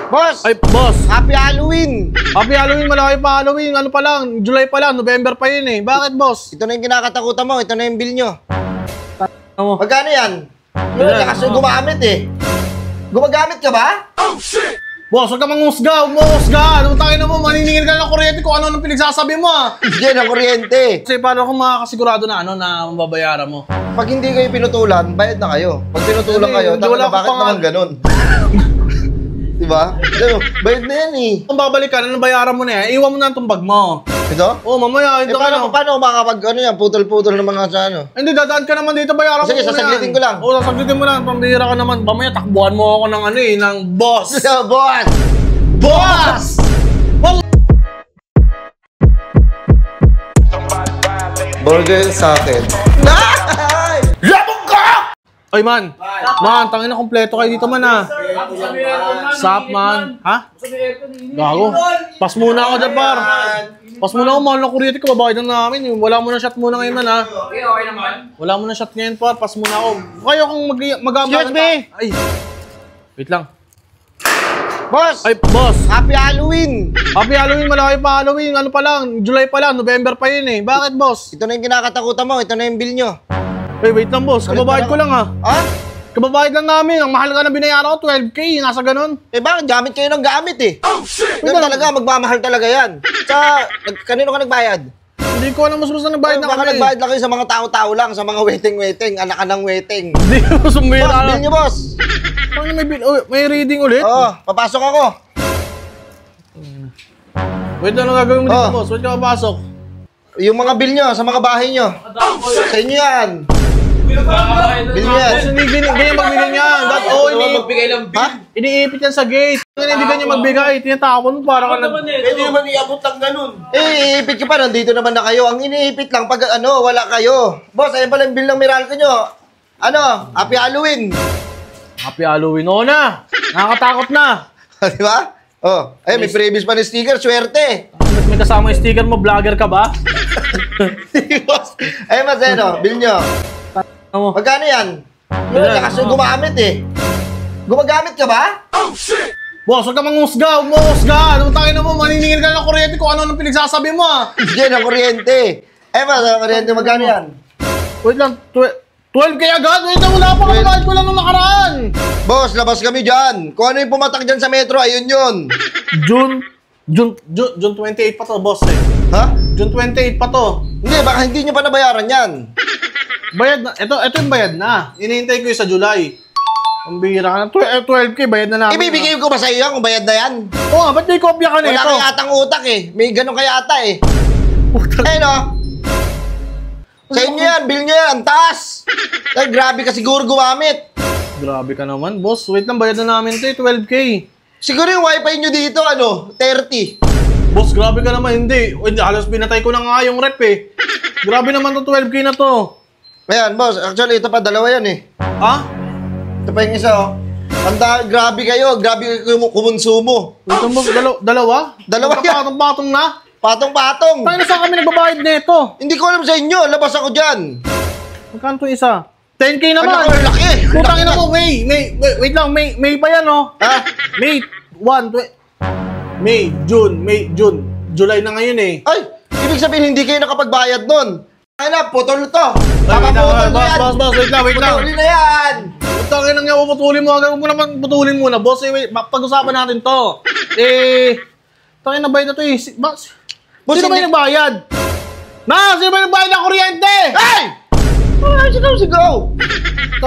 Boss! Ay, boss! Happy Halloween! Happy Halloween, malaki pa Halloween. Ano pa lang, July pa lang, November pa yun eh. Bakit, boss? Ito na yung kinakatakutan mo, ito na yung bill nyo. Ano? Magkano yan? Yun, kasi gumamit eh. Gumagamit ka ba? Oh, shit! Boss, huwag ka manghusga, huwag mo husga. Anong tayo na mo, maniningil ka ng kuryente kung ano nang pinagsasabi mo ah. Diyan ang kuryente. Kasi paano kung makakasigurado na na mababayaran mo? Pag hindi kayo pinutulan, bayad na kayo. Pag pinutulan kayo, wala bakit naman ganun? Diba? Bayad na yan eh. Kung babalik ka, anong bayaran mo na yan, iwan mo na ang tumbag mo. Ito? Oo, mamaya. Paano makapag yan, putol-putol ng mga sa ano? Hindi, dadaan ka naman dito, bayaran mo. Sige, sasaglitin ko lang. Oo, sasaglitin mo lang. Pambihira ka naman. Mamaya, takbuhan mo ako ng ng boss. Boss! Boss! Burger sa akin. Labog ka! Ay, man. Man, tangin na kompleto kayo dito, man, ha? Sap, man. Ha? Gago. Pas muna ako dyan, par. Pas muna ako, mahal na kuryente ko. Babayad na namin. Wala mo na shot muna ngayon, man, ha? Okay, okay naman. Wala mo na shot ngayon, par. Pas muna ako. Kayo kung mag-amala. Excuse me! Ay. Wait lang. Boss! Ay, boss. Happy Halloween! Happy Halloween, malaki pa Halloween. Ano pa lang, July pa lang, November pa yun eh. Bakit, boss? Ito na yung kinakatakutan mo, ito na yung bill nyo. Hey, wait lang, boss. Kababayad ko lang, ha? Ha? Kababayad lang namin. Ang mahal ka na binayaran ko, 12K. Nasa ganun. Eh bakit? Gamit kayo ng gamit eh. Oh, shit! Ganun talaga, magmamahal talaga yan. Kanino ka nagbayad? Hindi ko alam, mas na nagbayad na Baka kami. nagbayad lang kayo sa mga tao-tao lang, sa mga waiting, anak ng waiting. Hindi ko sumira. Boss, bill nyo, boss. Paano may bill? Oh, may reading ulit? Oo, papasok ako. Wait lang, ano gagawin mo dito, Oh. boss? Wait ka papasok. Yung mga bill nyo, sa mga bahay nyo. Sa inyo yan. Bill nyo yan. Boss, hindi ganyan magbigay niyan. Magbigay lang Ha? Iniipit yan sa gate. Hindi ganyan magbigay. Tinatapon mo para ka na... Pwede naman iabot ng ganun. Eh, iipit ka pa, nandito naman na kayo. Ang iniipit lang pag wala kayo. Boss, ayun pala yung bill ng Meralco nyo. Happy Halloween. Happy Halloween. Oo na. Nakakatakot na. Di ba? Oh, ayun, may previous pa ni sticker, swerte. May kasama yung sticker mo, vlogger ka ba? Boss, ayun mas bill nyo. Ano? Magkano yan? Yun, kasi gumamit eh. Gumagamit ka ba? Oh, shit! Boss, huwag ka manghusga, huwag mo husga. Anong tayo na mo, maniningil ka ng kuryente kung ano nang pinagsasabi mo ah. Diyan ang kuryente. Eh mas, ang kuryente magkano yan? Wait lang, 12K agad? Wait lang, wala pa kababayad ko lang nung nakaraan. Boss, labas kami dyan. Kung ano yung pumatak dyan sa metro, ayun yun. June 28 pa to, boss eh. Ha? June 28 pa to. Hindi, baka hindi nyo pa nabayaran yan. Bayad na. Ito yung bayad na. Inihintay ko yung sa July. Ang bihira ka na. 12K, bayad na namin. Ibibigay ko ba sa iyo yan kung bayad na yan? Oo nga, ba't may kopya ka na Wala ito? kaya atang utak eh. May ganun kaya ata eh. Ayun o. Sa inyo yan, bill nyo yan, ang taas. Ay, grabe ka siguro gumamit. Grabe ka naman, boss. Wait lang, bayad na namin ito 12K. Siguro yung wifi nyo dito, 30. Boss, grabe ka naman. Hindi. Halos pinatay ko na nga yung rep eh. Grabe naman to 12K na to. Ayan, boss. Actually, ito pa, dalawa yan eh. Ha? Ito pa yung isa, oh. Grabe kayo. Grabe kayo kumonsumo. Wait lang, boss. Dalawa? Dalawa yan. Patong-patong na? Patong-patong. Tayo na saan kami nagbabayad nito? Hindi ko alam sa inyo. Labas ako dyan. Magkano itong isa? 10K naman. Ano, laki. Putang ina mo, wait lang, May pa yan, oh. Ha? May 1, June. July na ngayon eh. Ay, ibig sabihin hindi kayo nakapagbayad nun. Ay na, putol to. Papaputol na yan. Boss, wait lang. Putulin na yan. Putangin na nga, puputulin mo. Huwag mo naman putulin muna, boss. Wait, pag-usapan natin to. Tangin na bayad na to eh. Sino ba yung nagbayad? Sino ba yung nagbayad ng kuryente? Hey! Sigaw!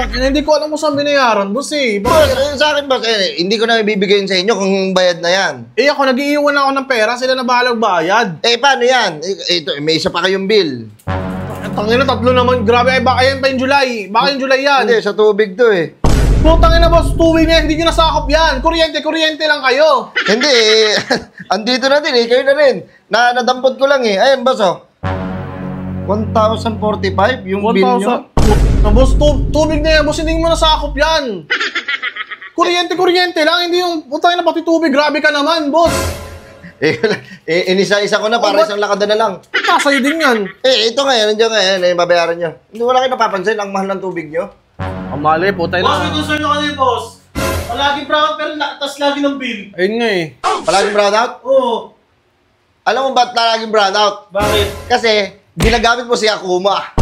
Hindi ko alam mo saan binayaran, boss eh. Boss, sa akin boss, hindi ko na ibibigay sa inyo kung bayad na yan. Ako, nag-iiwan ako ng pera. Sila na bahalang bayad. Paano yan? Ito, may isa pa kayong bill. Tangin na, tatlo naman. Grabe, baka yan pa yung July. Baka yung July yan. Hindi, sa tubig to eh. Putang ina, boss, tuwing na hindi nyo nasakop yan. Kuryente lang kayo. Hindi andito na din kayo na rin. Nadampot ko lang eh. Ayan, boss, 1,045 yung bill nyo. Boss, tubig na yan. Boss, hindi mo nasakop yan. Kuryente lang. Hindi yung, putang ina, pati tubig. Grabe ka naman, boss. Inisa-isa ko na para isang lakada na lang. Kasa'yo din yan. Ito nga yan, nandiyan nga yan, babayaran nyo. Hindi wala kayo napapansin, ang mahal ng tubig nyo. Ang mali, putay na. Boss, may gusto nyo kasi, boss. Palagi brown pero tas lagi ng bill. Ayun nga eh. Palaging brownout? Oo. Alam mo ba't palaging brownout? Bakit? Kasi, ginagamit mo si Akuma.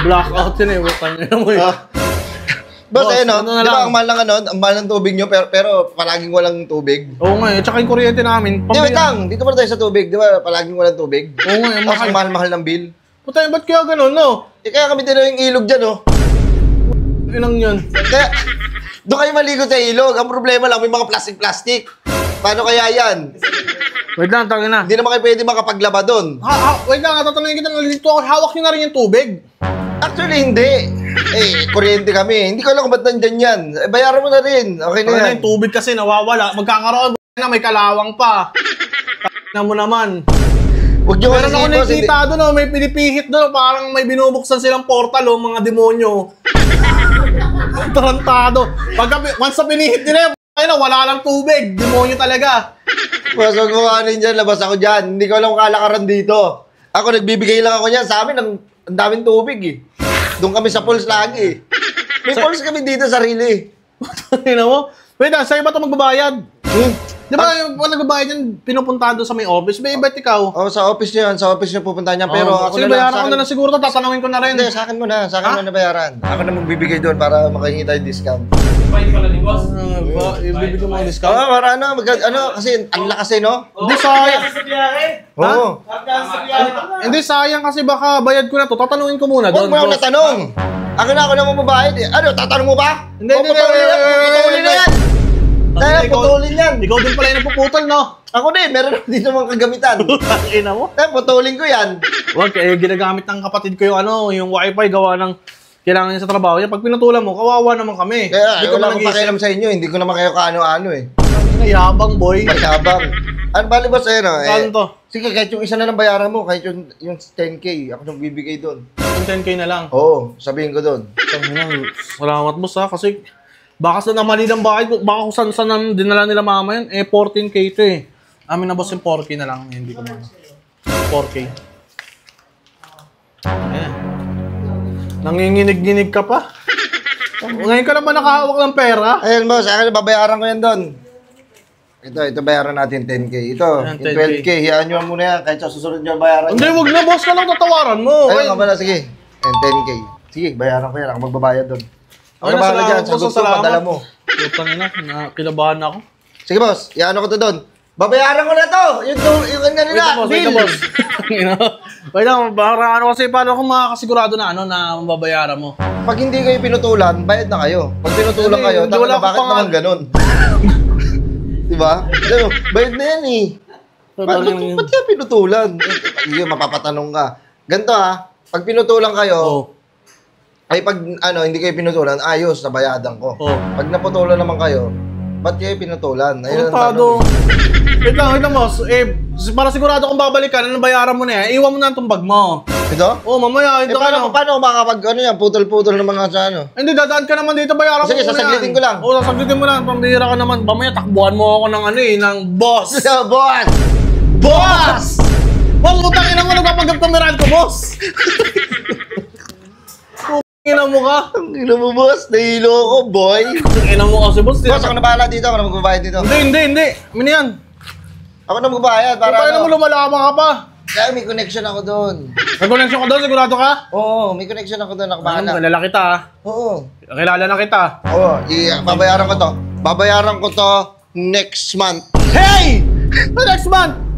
Blackout yun eh. Bukang yun mo eh. Boss, Boss, ayun, ano na di ba lang? ang mahal ng ang mahal ng tubig nyo, pero palaging walang tubig? Oo nga eh. Tsaka yung kuryente namin. Di, wait lang, dito pa tayo sa tubig, di ba? Palaging walang tubig. Oo nga eh. Tapos ang mahal-mahal ng bill. Puta, ba't kaya ganun, no? Kaya kami tinaw yung ilog dyan, oh. Inang yun. Kaya, doon kayo maligo sa ilog. Ang problema lang, may mga plastic-plastic. Paano kaya yan? Wait lang, tangin na. Hindi naman kayo pwede makapaglaba doon. Wait lang, tatanungin kita, nalilito ako. Hawak nyo na rin yung tubig. Actually, hindi. Kuryente kami. Hindi ko alam kung ba't nandyan yan. Bayaran mo na rin. Okay na Ano yan. yung tubig kasi nawawala. Magkakaroon na may kalawang pa. Na mo naman. Huwag nyo Meron ako kasi boss, hindi. nakikita doon, may pinipihit doon. Parang may binubuksan silang portal, mga demonyo. Tarantado. Once na pinihit nila, wala lang tubig. Demonyo talaga. Boss, huwag mo kanin dyan. Labas ako dyan. Hindi ko alam kung kalakaran dito. Ako, nagbibigay lang ako niyan. Sa amin, ang daming tubig eh. Doon kami sa pools lagi eh. May pools kami dito, sarili. Tingnan mo. Wait lang, sa'yo ba ito magbabayad? Di ba yung nagbabayad yan, pinupuntahan doon sa may office? May iba't ikaw? Oh, sa office niyo yan. Sa office niyo pupunta niyan. Pero ako sige, na lang. bayaran sa ko akin- na lang siguro ito. Tatanungin ko na rin. Hindi, sa akin mo na. Sa akin mo na bayaran. Ako na magbibigay doon para makahingi tayo discount. Pwede pala ni boss. Ibibigay mo ang discount? Para kasi ang lakas eh, no? Hindi, sayang. Sa biyahe. Oo. Hanggang sa biyahe. Hindi, sayang kasi baka bayad ko na to. Tatanungin ko muna Huwag doon. mo ako boss. natanong. Ako na mababayad eh. Ano, tatanong mo ba? Hindi, O, hindi, putulin na yan. Dahil Ikaw- putulin yan. Ikaw din pala yung napuputol, no? Ako din, meron din namang kagamitan. Ina mo. Putulin ko yan. Wag, ginagamit ng kapatid ko yung wifi gawa ng kailangan niya sa trabaho. Yan, pag pinutulan mo, kawawa naman kami. Kaya, Hindi ko wala man akong pakialam sa inyo. Hindi ko naman kayo kaano-ano eh. Yabang, boy. Mayabang. Ano, bali ba sa'yo, no? Saan to? Sige, kahit yung isa na lang bayaran mo, kahit yung 10K, ako nang bibigay doon. Yung 10K na lang. Oo, sabihin ko doon. Salamat boss ha, kasi baka sa namali ng bahay, baka kung saan dinala nila mama yun, 14K to eh. Amin na boss yung 4K na lang, hindi ko man. 4K. Ayan. Nanginginig-ginig ka pa? Ngayon ka naman nakahawak ng pera? Ayun, boss, akin babayaran ko yan doon. Ito bayaran natin 10K. Ito, Ayan, yung 10K. 12K, hiyaan nyo muna yan, kahit sa susunod nyo bayaran Hindi, nyo. wag na boss, ka lang tatawaran mo. Ayun ka pala, sige. Ayun, 10K. Sige, bayaran ko yan, ako magbabayad doon. Ako Ayun, na bahala salamat, dyan, boss, sagot ko, salamat. padala mo. Putang ina, kinabahan ako. Sige, boss, hiyaan ko to doon. Babayaran ko na to! Yung ano nila, Wait na bill! boss. Wait lang, para ano kasi, paano kung makakasigurado na na mababayaran mo? Pag hindi kayo pinutulan, bayad na kayo. Pag pinutulan Hindi, kayo, hindi, tama wala na akong bakit naman ganun? Diba? Ano, bayad na yan eh. Ba't kaya pinutulan? Hindi, mapapatanong ka. Ganito ha, pag pinutulan kayo, Oh. ay pag hindi kayo pinutulan, ayos, nabayadan ko. Oh. Pag naputulan naman kayo, ba't kayo pinutulan? Ayun ang Kontado. tanong. Wait lang boss. Para sigurado kung babalik ka, ano bayaran mo na yan, iwan mo na itong bag mo. Ito? Oh, mamaya, ito ka na. Paano makapag, yan, putol-putol ng mga sa ano? Hindi, dadaan ka naman dito, bayaran Sige, mo muna sasaglitin yan. ko lang. Oo, sasaglitin mo lang. Pambihira ka naman. Mamaya, takbuhan mo ako ng ng boss. Boss! Boss! Boss, utang ina mo, nagpapagkamerahan ko, boss. Ina mo ka. Ang ina mo, boss. Nahilo ako, boy. Ina mo kasi, boss. Boss, ako na bahala dito. Ako na magbabayad dito. Hindi. Amin yan. Ako na magbabayad para Para mo lumalabang ka pa. Kaya may connection ako doon. May connection ka doon, sigurado ka? Oo, may connection ako doon. Ako bahala. Kilala kita, ha? Oo. Kilala na kita. Oo, babayaran ko to. Babayaran ko to next month. Hey! Next month!